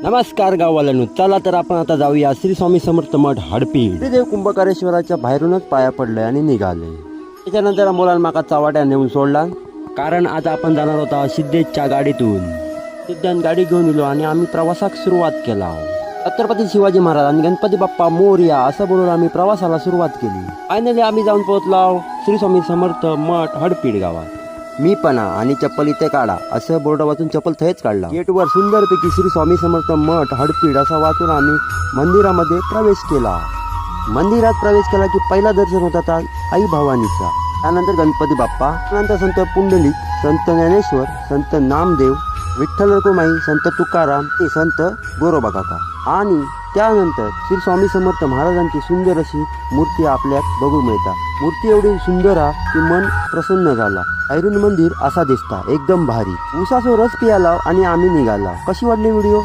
नमस्कार गाववाल्यांनो, चला तर आपण आता जाऊया श्री स्वामी समर्थ मठ हडपीड. श्रीदेव कुंभकारेश्वराच्या बाहेरूनच पाया पडले आणि निघाले. त्याच्यानंतर मुलांना माका चवाट्या नेऊन सोडला, कारण आज आपण जाणार होता सिद्धेशच्या गाडीतून. सिद्धांत गाडी घेऊन गेलो आणि आम्ही प्रवासाक सुरुवात केला. छत्रपती शिवाजी महाराज आणि गणपती बाप्पा मोरया असं बोलून आम्ही प्रवासाला सुरुवात केली. फायनली आम्ही जाऊन पोहोचलो श्री स्वामी समर्थ मठ हडपीड गावात. मी पणा आणि चप्पल इथे काढा असं बोर्ड वाचून चप्पल थेच काढला. गेटवर सुंदरपैकी श्री स्वामी समर्थ मठ हडपीड असं वाचून आम्ही मंदिरामध्ये प्रवेश केला. मंदिरात प्रवेश केला की पहिला दर्शन होता आई भवानीचा, त्यानंतर गणपती बाप्पा, त्यानंतर संत पुंडलिक, संत ज्ञानेश्वर, संत नामदेव, विठ्ठल रखुमाई, संत तुकाराम, संत गोरोबा काका आणि त्यानंतर श्री स्वामी समर्थ महाराजांची सुंदर अशी मूर्ती आपल्याक बघू मिळता. मूर्ती एवढी सुंदर आहे की मन प्रसन्न झाला. बाहेरून मंदिर असा दिसता एकदम भारी. उसाचो रस पियाला आणि आम्ही निघाला. कशी वाटली व्हिडिओ?